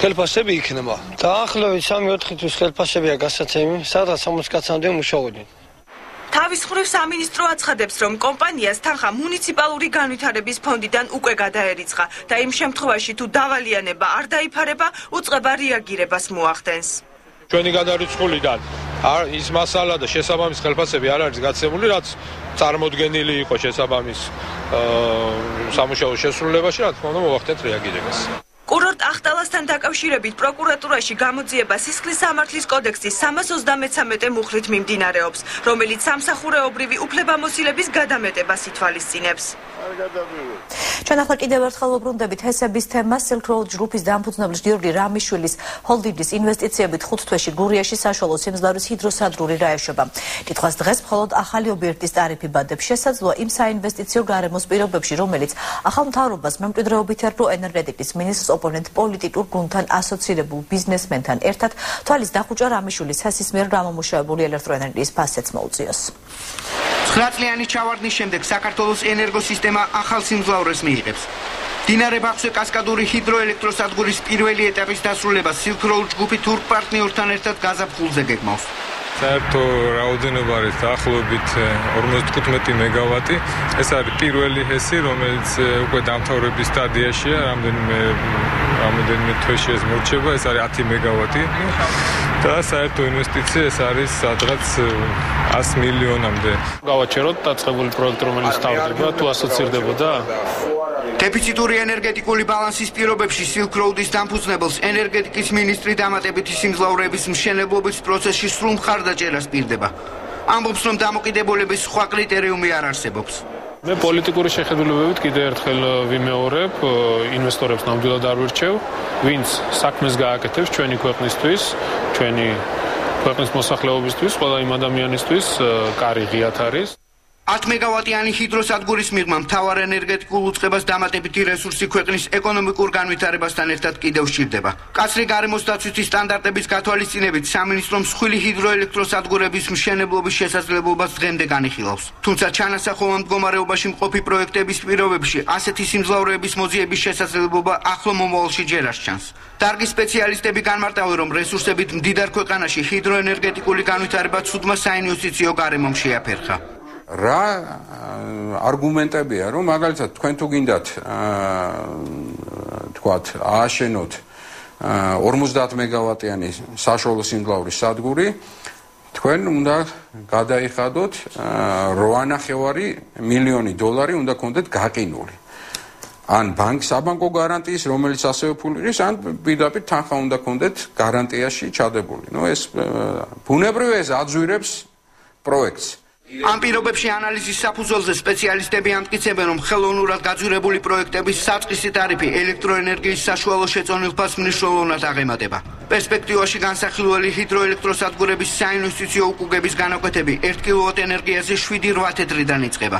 ხელფასები იქნება. დაახლოებით 3-4 თვის ხელფასებია გასაცემი, სადღაც 60 კაცამდე მუშაობდნენ. თავის მხრივ სამინისტრო აცხადებს, რომ კომპანიას თანხა მუნიციპალური განვითარების ფონდიდან უკვე გადაერიცხა და იმ შემთხვევაში თუ დავალიანება არ დაიფარება, უწყება რეაგირებას მოახდენს. ჩვენი გადარიცხულიდან ის მასალა და შესაბამის ხელფასები არ არის გაცემული, რაც წარმოდგენილი იყო შესაბამის სამუშაოს შესრულებაში, რა თქმა უნდა მოახდენთ რეაგირებას. კურორტ ახტალასთან დაკავშირებით პროკურატურაში გამოძიება სისხლის სამართლის კოდექსის 333 მუხლით მიმდინარეობს, რომელიც სამსახურეობრივი უფლებამოსილების გადამეტებას ითვალისწინებს. ჩვენ ახლა კიდევ ერთხელ ვუბრუნდებით ჰესების თემას. Silk Road ჯგუფის დამფუძნებლის გიორგი რამიშვილის ჰოლდინგის ინვესტიციებით 5 თვეში გურიაში საშუალო სიმძლავრის ჰიდროსადგური დაეშვება. კითხვას დღეს მხოლოდ ახალი ობიექტის ტარიფი ბადებს შესაძლოა იმ საინვესტიციო გარემოს პირობებში, რომელიც ახალ მთავრობას მემკვიდრეობით ერბო ენერგეტიკის მინისტრს ოპონენტ პოლიტიკურ პოლიტიკურ გუნდთან ასოცირებულ ბიზნესმენთან ერთად თვალის დახუჭა რამიშვილის ჰესის მიერ გამომუშავებული ელექტროენერგიის ფასეც მოუწიოს. 9 წლიანი ჩავარდნის შემდეგ საქართველოს ენერგოსისტემა ახალ სიმძლავრეს მიიღებს. დინარე ბაქსე კასკადური ჰიდროელექტროსადგურის პირველი ეტაპის დასრულება Silk Road ჯგუფი თურქ პარტნიორთან ერთად გაზაფხულზე გეგმავს. საერთო რაოდენობა არის დაახლოებით 55 მეგავატი. ეს არის პირველი ჰესი, რომელიც უკვე დამთავრების სტადიაშია, რამდენიმე თვეში ეს მორჩება, ეს არის 10 მეგავატი. და საერთო ინვესტიცია ეს არის სადღაც 100 მილიონამდე. გავაჩეროთ დაწყებული პროექტი, რომელიც თავდება, თუ ასოცირდებოდა? დეფიციტური ენერგეტიკული ბალანსის პირობებში Silk Road-ის დამფუძნებელს ენერგეტიკის მინისტრი დამატებითი სიმძლავრეების მშენებლობის პროცესში სრულ მხარდაჭერას პირდება. ამბობს, რომ დამოკიდებულების სხვა კრიტერიუმი არ არსებობს. მე პოლიტიკური შეხედულებებით კიდევ ერთხელ ვიმეორებ, ინვესტორებს ნამდვილად არ ვირჩევ, ვინც საქმეს გააკეთებს ჩვენი ქვეყნისთვის, ჩვენი ქვეყნის მოსახლეობისთვის, ყველა იმ ადამიანისთვის კარი ღიად არის. 10 მეგავატიანი ჰიდროსადგურის მიღმა მთავარ ენერგეტიკულ უწყებას დამატებითი რესურსი ქვეყნის ეკონომიკურ განვითარებასთან ერთად კიდევ სჭირდება. კაცრი გარემოს დაცვითი სტანდარტების გათვალისწინებით სამინისტრო მსხვილი ჰიდროელექტროსადგურების მშენებლობის შესაძლებლობას დღემდე განიხილავს. თუმცა ჩანასახოვან მდგომარეობაში მყოფი პროექტების პირობებში ასეთი სიმძლავრეების მოძიების შესაძლებლობა ახლო მომავალში ჯერ არ ჩანს. დარგი სპეციალისტები განმარტავენ, რომ რესურსებით მდიდარ ქვეყანაში ჰიდროენერგეტიკული განვითარება ცუდმა საინვესტიციო გარემომ შეაფერხა. რა არგუმენტებია, რომ მაგალითად თქვენ თუ გინდათ თქვათ ააშენოთ 50 მეგავატიანი საშუალო სიმძლავრის სადგური, თქვენ უნდა გადაიხადოთ 8.5 მილიონი დოლარი უნდა გქონდეთ გაყინული. ან საბანკო გარანტიის, რომელიც ასევე ფული ის, ან პირდაპირ თანხა უნდა გქონდეთ გარანტიაში ჩადებული. ეს ბუნებრივია ეს აძვირებს პროექტს. ამ პირობებში ანალიზის საფუძველზე სპეციალისტები ამტკიცებენ, რომ ხელოვნურად გაძვირებული პროექტების საწყისი ტარიფი ელექტროენერგიის საშუალო შეწონილფას მნიშვნელოვნად აღემატება. პერსპექტივაში განსახილველი ჰიდროელექტროსადგურების საინვესტიციო უკუგების განაკვეთები 1 კილოვატ ენერგიაზე 7-8 თეთრიდან იწყება.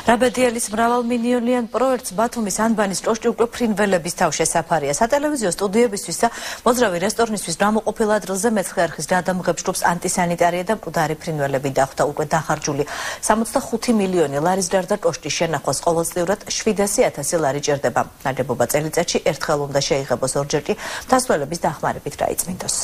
რაბედიელის მრავალმილიონიან პროექტს ბათუმის ანბანის ჭოშჭი უკვე ფრინველების თავშესაფარია. სატელევიზიო სტუდიებისთვის და მოძრავი რესტორნისთვის გამოყოფილ ადგილზე მეცხრე არხის გადამღებ ჯგუფს ანტისანიტარია და მკვდარი ფრინველები დახვდა. უკვე დახარჯული 65 მილიონი ლარის გარდა ჭოშჭის შენახვას ყოველწლიურად 700.000 ლარი ჭირდება. ნაგებობა წელიწადში ერთხელ უნდა შეიღებოს, ორჯერ კი დასვლელების დახმარებით დაიწმინდოს.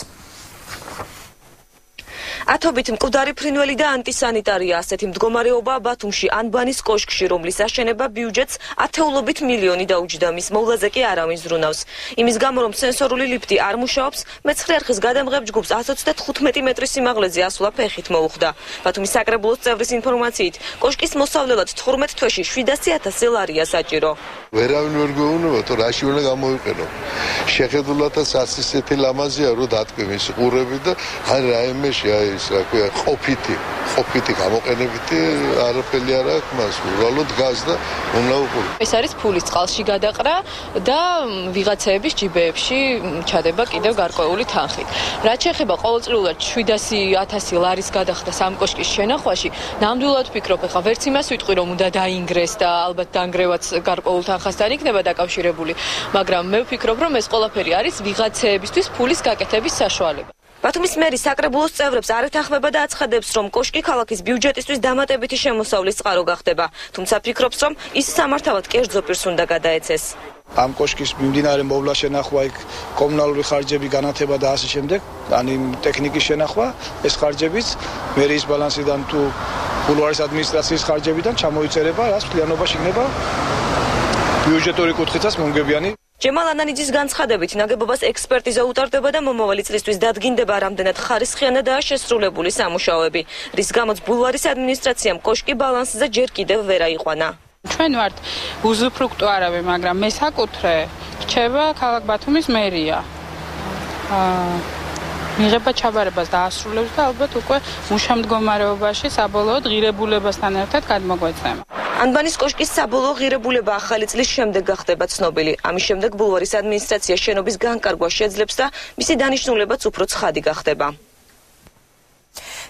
ათობით მკვდარი ფრინველი და ანტისანიტარია ასეთი მდგომარეობა ბათუმში ანბანის კოშკში, რომლის აშენება ბიუჯეტს ათეულობით მილიონი დაუჯდა, მის მოვლაზე კი არავინ ზრუნავს. იმის გამო, რომ სენსორული ლიფტი არ მუშაობს, მეცხრე არხის გადამღებ ჯგუფს 135 მეტრის სიმაღლეზე ასვლა ფეხით მოუხდა. ბათუმის საკრებულოს წევრის ინფორმაციით, კოშკის მოსავლელად 12 თვეში 700.000 ლარია საჭირო. ვერავინ ვერ გვეუბნება, თუ რაში უნდა გამოიყენო. შეხედულათა სასისეთი ლამაზია, რომ დატკბის ყურები და ან რაიმეში ის რა ქვია ყოფითი გამოყენებითი არაფერი არ აქვს მას უბრალოდ გაზ და უნდა უყური. ეს არის ფულის წყალში გადაყრა და ვიღაცეების ჯიბეებში ჩადება კიდევ გარკვეული თანხით. რაც შეეხება ყოველწლიურად 700.000 ლარის გადახდა სამ კოშკის შენახვაში, ნამდვილად ვფიქრობ, ახლა ვერც იმას ვიტყვი, რომ უნდა დაინგრეს და ალბათ დანგრევაც გარკვეულ თანხასთან იქნება დაკავშირებული, მაგრამ მე ვფიქრობ, რომ ეს ყველაფერი არის ვიღაცეებისთვის ფულის გაკეთების საშუალება. ბათუმის მერის საკრებულოს წევრებს არ ეთანხმება და აცხადებს, რომ კოშკი ქალაქის ბიუჯეტისთვის დამატებითი შემოსავლის წყარო გახდება. თუმცა ფიქრობს, რომ ის სამართავად კერძო პირს უნდა გადაეცეს. ამ კოშკის მიმდინარე მოვლა შენახვა, იქ კომუნალური ხარჯები, განათება და ასე შემდეგ, ანუ ტექნიკის შენახვა, ეს ხარჯებიც მერის ბალანსიდან თუ ბულვარის ადმინისტრაციის ხარჯებიდან ჩამოიწერება, რაც მთლიანობაში იქნება ბიუჯეტური კუთხითაც მომგებიანი. ჯემალ ანანიძის განცხადებით, ნაგებობას ექსპერტიზა უტარდება და მომავალი წლისთვის დადგინდება, რამდენად ხარისხიანადაა შესრულებული სამუშაოები, რის გამოც ბულვარის ადმინისტრაციამ კოშკი ბალანსზე ჯერ კიდევ ვერ აიყვანა. ჩვენ ვართ უზუფრუქტუარავი, მაგრამ მესაკუთრე რჩება ქალაქ ბათუმის მერია. მიღება ჩაბარებას დაასრულებს და ალბათ უკვე მუშა მდგომარეობაში საბოლოოდ ღირებულებასთან ერთად გადმოგვეწემა. ანბანის კოშკის საბოლოო ღირებულება ახალი წლის შემდეგ გახდება ცნობილი. ამის შემდეგ ბულვარის ადმინისტრაცია შენობის განკარგვა შეძლებს და მისი დანიშნულებაც უფრო ცხადი გახდება.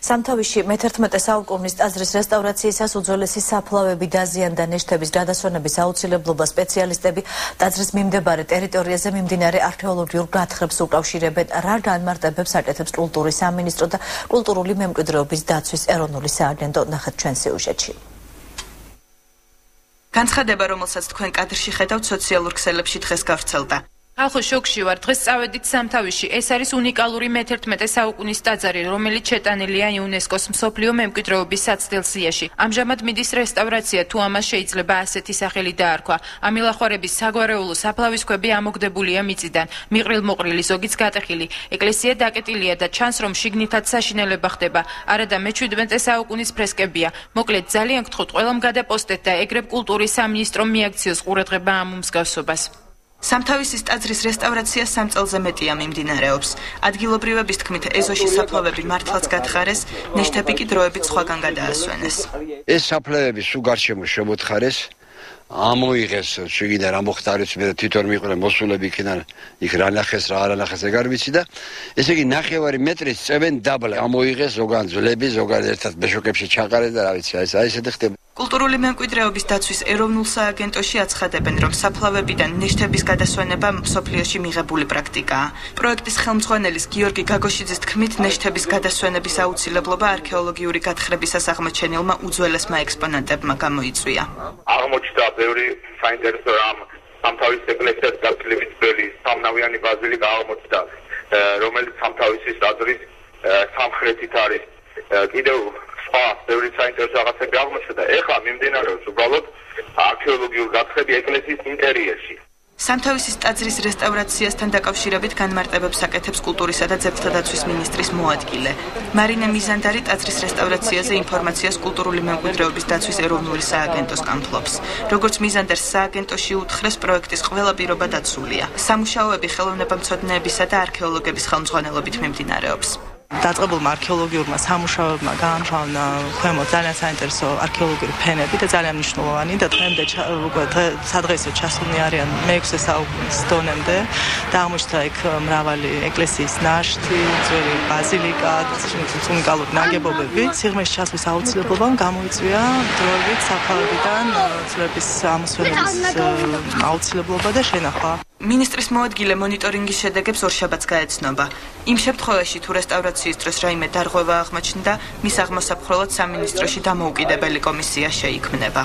სამთავისში მე-11 საუკუნის ტაძრის რესტავრაციისას უძველესი საფლავები დაზიანდა ნეშთების გადასვენების აუცილებლობა სპეციალისტები ტაძრის მიმდებარე ტერიტორიაზე მიმდინარე არქეოლოგიურ გათხრებს უკავშირებენ. რა განმარტებებს აკეთებს კულტურის სამინისტრო და კულტურული მემკვიდრეობის დაცვის ეროვნული სააგენტო, ნახეთ ჩვენ სიუჟეტში. განცხადება, რომელსაც თქვენ კადრში ხედავთ, სოციალურ ქსელებში დღეს გავრცელდა. ხალხო შოკში ვარ. დღეს წავედით სამთავისში. ეს არის უნიკალური მე-11 საუკუნის ტაძარი, რომელიც შეტანილია იუნესკოს მსოფლიო მემკვიდრეობის საცდელ სიაში. ამჟამად მიდის რესტავრაცია, თუ ამას შეიძლება ასეთი სახელი დაარქვა. ამილახვარების საგვარეულო საფლავის ქვები ამოგდებულია მიწიდან. მიყრილ-მოყრილი, ზოგიც გატეხილი. ეკლესია დაკეტილია და ჩანს, რომ შიგნითაც საშინელება ხდება. არადა მე-17 საუკუნის ფრესკებია. მოკლედ, ძალიან გთხოვთ, ყველამ გადაპოსტეთ და ეგრებ კულტურის სამინისტრომ მიაქციოს ყურადღება ამ მსგავსობას. სამთავისის ტაძრის რესტავრაცია 3 წელზე მეტია მიმდინარეობს. ადგილობრივების თქმით, ეზოში საფლავები მართლაც გათხარეს, ნეშთები კი დროებით სხვაგან გადაასვენეს. ეს საფლავები სულ გარშემო შემოთხარეს, ამოიღეს შიგნიდან რა მოხდა არ ვიცი, მე თვითონ მიყვრე მოსულები იქიდან, იქ რა ნახეს, რა არ ნახეს, ეგ არ ვიცი და ესე იგი 9 მეტრის წევენ დაბლა. ამოიღეს ზოგან ძვლები, ზოგან ერთად ბეშოკებში ჩაყარეს და რა ვიცი, აი ესეთი ხდება. კულტურული მემკვიდრეობის დაცვის ეროვნულ სააგენტოში აცხადებენ, რომ საფლავებიდან ნეშთების გადასვენება მსოფლიოში მიღებული პრაქტიკაა. პროექტის ხელმძღვანელის გიორგი გაგოშიძის თქმით, ნეშთების გადასვენების აუცილებლობა არქეოლოგიური გათხრებისას აღმოჩენილმა უძველესმა ექსპონატებმა გამოიწვია. აღმოჩნდა ბევრი საინტერესო რამ. სამთავის ეკლესიას გაცილებით ძველი სამნავიანი ბაზილიკა აღმოჩნდა, რომელიც სამთავისის ტაძრის სამხრეთით არის. კიდევ ბევრი საინტერესო რაღაცები აღმოჩნდა. ეხლა მიმდინარეობს უბრალოდ არქეოლოგიური გათხრები ეკლესიის ინტერიერში. სამთავისის ტაძრის რესტავრაციასთან დაკავშირებით განმარტებებს აკეთებს კულტურისა და ძეგლთადაცვის მინისტრის მოადგილე. მარინე მიზანდარი ტაძრის რესტავრაციაზე ინფორმაციას კულტურული მემკვიდრეობის დაცვის ეროვნული სააგენტოს კამფლობს. როგორც მიზანდარს სააგენტოში უთხრეს, პროექტის ყველა პირობა დაცულია. სამუშაოები ხელოვნებამცოდნეებისა და არქეოლოგების ხელმძღვანელობით მიმდინარეობს. დაწყებულმა არქეოლოგიურმა სამუშაოებმა გაამჟღავნა ქვემოთ ძალიან საინტერესო არქეოლოგიური ფენები და ძალიან მნიშვნელოვანი და დღემდე უკვე სადღეისოდ ჩასულნი არიან მე-6 საუკუნის დონემდე და აღმოჩნდა იქ მრავალი ეკლესიის ნაშთი, ძველი ბაზილიკა, უნიკალური ნაგებობები. სიღრმეში ჩასვლის აუცილებლობამ გამოიწვია დროებით საფლავებიდან ძვლების ამოსვენების აუცილებლობა და შენახვა. მინისტრის მოადგილე მონიტორინგის შედეგებს ორშაბათს გაეცნობა. იმ შემთხვევაში, თუ რესტავრაციის დროს რაიმე დარღვევა აღმოჩნდა, მის აღმოსაფხრელად სამინისტროში დამოუკიდებელი კომისია შეიქმნება.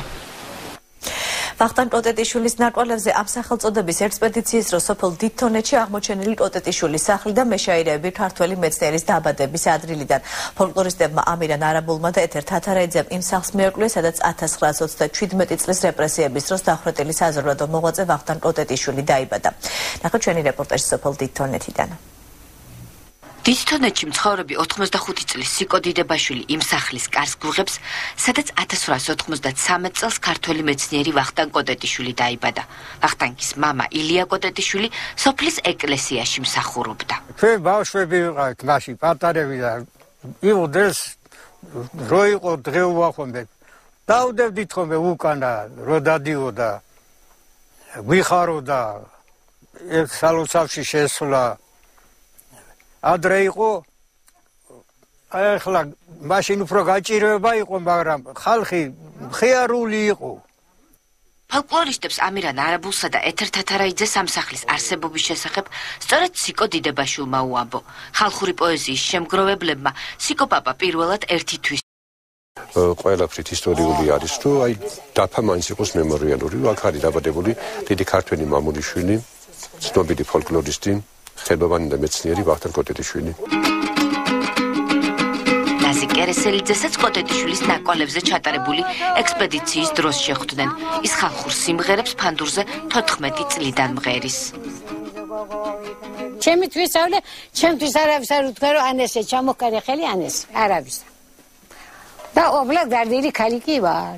ვახტანგ კოტეტიშვილის ნაკვალევზე ამ სახელწოდების ექსპედიციის დროს სოფელ დიდთონეთში აღმოჩენილი კოტეტიშვილის სახლი და მეშაირეები ქართველი მეცნიერის დაბადების ადრილიდან. ფოლკლორისტებმა ამირან არაბულმა და ეთერ თათარაიძემ იმ სახლს მიერკვლიეს, სადაც 1927 წლის რეპრესიების დროს დახვრეტილი საზოგადო მოღვაწე ვახტანგ კოტეტიშვილი დაიბადა. ნახოთ ჩვენი რეპორტაჟი სოფელ დიდთონეთიდან. დიდთონეთში მცხოვრები 85 წლის სიკო დიდებაშვილი იმ სახლის კარს გუღებს, სადაც 1893 წელს ქართველი მეცნიერი ვახტანგ კოტეტიშვილი დაიბადა. ვახტანგის მამა ილია კოტეტიშვილი სოფლის ეკლესიაში მსახურობდა. ჩვენ ბავშვები ვიყავით მაშინ პატარები და იღდეს რო იყო დღეუა ხომე. დავდევდით ხომე უკანა რო დადიოდა. ვიხაროდა ეს სალოცავში შესვლა ადრე იყო ახლა მაშინ უფრო გაჭირვება იყო, მაგრამ ხალხი მხიარული იყო. ფოლკლორისტებს ამირან არაბულსა და ეთერ თათარაიძეს ამ სახლის არსებობის შესახებ სწორედ სიკო დიდებაშვილმა უამბო. ხალხური პოეზიის შემგროვებლებმა სიკო პაპა პირველად ერთი თვის ყველაფრით ისტორიული არის, თუ აი დაფა მაინც იყოს მემორიალური. აქ არის დაბადებული დიდი ქართველი მამულიშვილი, ცნობილი ფოლკლორისტი, ხებოვანი და მეცნიერი ვახტანგ კოტეტიშვილი. ნაზი კერესელიძესაც კოტეტიშვილის ნაკვალევზე ჩატარებული ექსპედიციის დროს შეხვდნენ. ის ხალხურ სიმღერებს ფანდურზე 14 წლიდან მღერის. ჩემი თვისავლე, ჩემთვის არავის არ უთქვა, რომ ანესე ჩამოყარე ხელი ანეს, არავის. და ობლად გარდილი ქალი კი ვარ.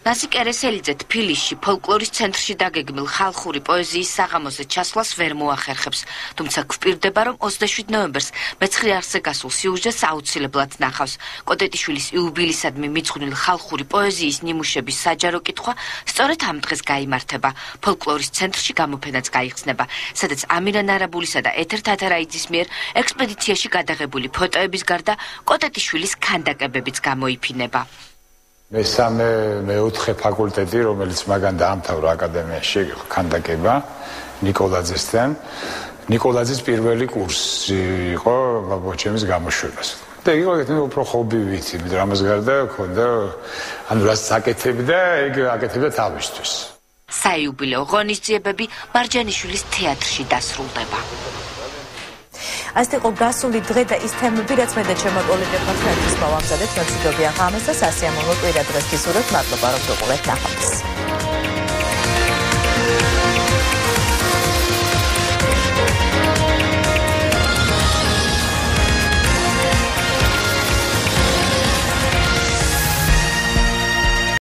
ნასი კერესელიძე თბილისში ფოლკლორის ცენტრში დაგეგმილ ხალხური პოეზიის საღამოზე ჩასვლას ვერ მოახერხებს, თუმცა გვპირდება, რომ 27 ნოემბერს მეცხრე არხზე გასულ სიუჟეტს აუცილებლად ნახავს. კოტეტიშვილის იუბილისადმი მიძღვნილ ხალხური პოეზიის ნიმუშების საჯარო კითხვა სწორედ ამ დღეს გაიმართება. ფოლკლორის ცენტრში გამოფენაც გაიხსნება, სადაც ამირან არაბულისა და ეთერ თათარაიძის მიერ ექსპედიციაში გადაღებული ფოტოების გარდა კოტეტიშვილის ქანდაკებებიც გამოიფინება. მესამე მეოთხე ფაკულტეტი, რომელიც მაგან დაამთავრა აკადემიაში, ქანდაკება ნიკოლაძესთან. ნიკოლაძის პირველი კურსი იყო ბაბოჩემის გამოშვებას. და იყო ეგეთი უფრო ხობი ვიცი, მაგრამ ამას გარდა ქონდა ანუ რაც აკეთებდა, ეგ აკეთებდა თავისთვის. საიუბილეო ღონისძიებები მარჯანიშვილის თეატრში დასრულდება. ასეთ იყო გასული დღე და ის თემები, რაც მე და ჩემო კოლეგებმა თქვენთვის მოვამზადეთ, მოგზაურობიან ღამეს და სასიამოვნო კვირა დღეს გისურვებთ. მადლობა რომ გიყურებთ. ნახვამდის.